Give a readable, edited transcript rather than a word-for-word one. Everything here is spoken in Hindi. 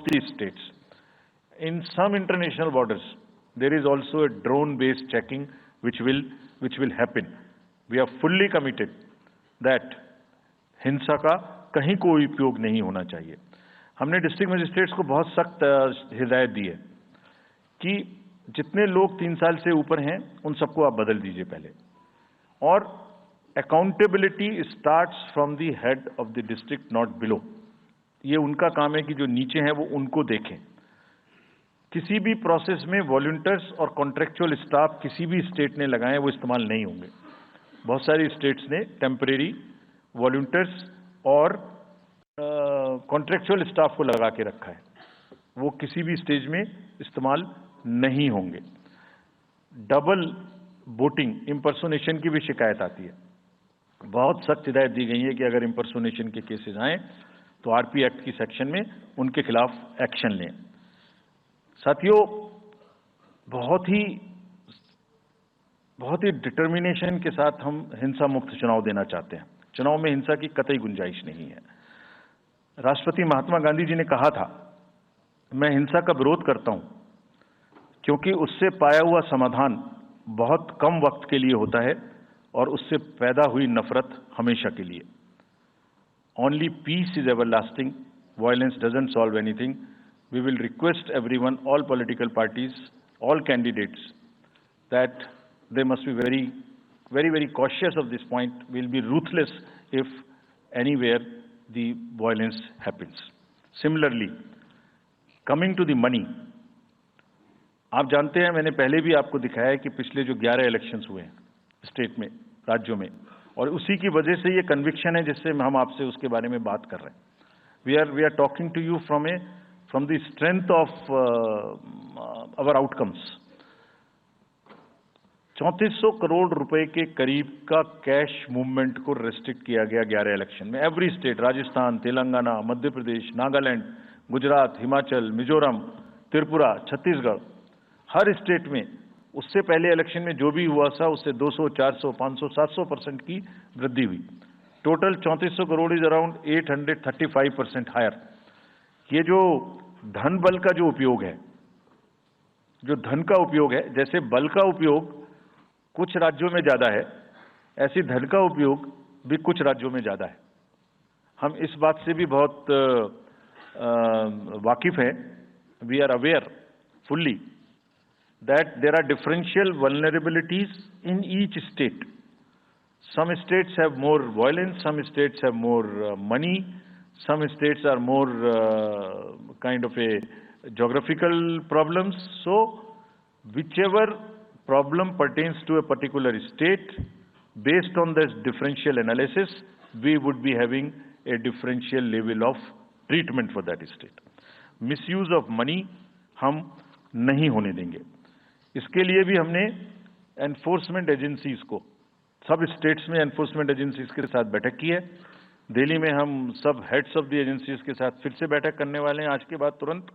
the states. In some international borders, there is also a drone-based checking which will happen. We are fully committed that हिंसा का कहीं कोई उपयोग नहीं होना चाहिए. हमने डिस्ट्रिक्ट मजिस्ट्रेट्स को बहुत सख्त हिदायत दी है कि जितने लोग 3 साल से ऊपर हैं उन सबको आप बदल दीजिए पहले. और accountability starts from the head of the district, not below. ये उनका काम है कि जो नीचे हैं वो उनको देखें. किसी भी प्रोसेस में वॉलंटियर्स और कॉन्ट्रेक्चुअल स्टाफ किसी भी स्टेट ने लगाए वो इस्तेमाल नहीं होंगे. बहुत सारी स्टेट्स ने टेम्परेरी वॉलंटियर्स और कॉन्ट्रेक्चुअल स्टाफ को लगा के रखा है. वो किसी भी स्टेज में इस्तेमाल नहीं होंगे. डबल वोटिंग, इम्पर्सोनेशन की भी शिकायत आती है. बहुत सख्त हिदायत दी गई है कि अगर इम्पर्सोनेशन के केसेस आए तो आरपी एक्ट की सेक्शन में उनके खिलाफ एक्शन लें. साथियों, बहुत ही डिटर्मिनेशन के साथ हम हिंसा मुक्त चुनाव देना चाहते हैं. चुनाव में हिंसा की कतई गुंजाइश नहीं है. राष्ट्रपति महात्मा गांधी जी ने कहा था, मैं हिंसा का विरोध करता हूं क्योंकि उससे पाया हुआ समाधान बहुत कम वक्त के लिए होता है और उससे पैदा हुई नफरत हमेशा के लिए. Only peace is everlasting, violence doesn't solve anything. We will request everyone, all political parties, all candidates, that they must be very cautious of this point. We'll be ruthless if anywhere the violence happens. Similarly, coming to the money, आप जानते हैं, मैंने पहले भी आपको दिखाया है कि पिछले जो 11 इलेक्शंस हुए हैं स्टेट में, राज्यों में, और उसी की वजह से ये कन्विक्शन है जिससे हम आपसे उसके बारे में बात कर रहे हैं. We are talking to you from the strength of our outcomes. 3400 crore रुपए के करीब का कैश मूवमेंट को रेस्ट्रिक्ट किया गया 11 इलेक्शन में. एवरी स्टेट, राजस्थान, तेलंगाना, मध्य प्रदेश, नागालैंड, गुजरात, हिमाचल, मिजोरम, त्रिपुरा, छत्तीसगढ़, हर स्टेट में उससे पहले इलेक्शन में जो भी हुआ था उससे 200, 400, 500, 700% की वृद्धि हुई. Total 3400 crore is around 835% higher. ये जो धन बल का जो उपयोग है, जो धन का उपयोग है, जैसे बल का उपयोग कुछ राज्यों में ज्यादा है, ऐसी धन का उपयोग भी कुछ राज्यों में ज्यादा है. हम इस बात से भी बहुत वाकिफ हैं. We are aware fully that there are differential vulnerabilities in each state. Some states have more violence, some states have more money, some states are more kind of a geographical problems. So whichever problem pertains to a particular state, based on this differential analysis, we would be having a differential level of treatment for that state. Misuse of money हम नहीं होने देंगे. इसके लिए भी हमने एनफोर्समेंट एजेंसीज को, सब स्टेट्स में एनफोर्समेंट एजेंसीज के साथ बैठक की है. दिल्ली में हम सब हेड्स ऑफ द एजेंसीज के साथ फिर से बैठक करने वाले हैं आज के बाद तुरंत.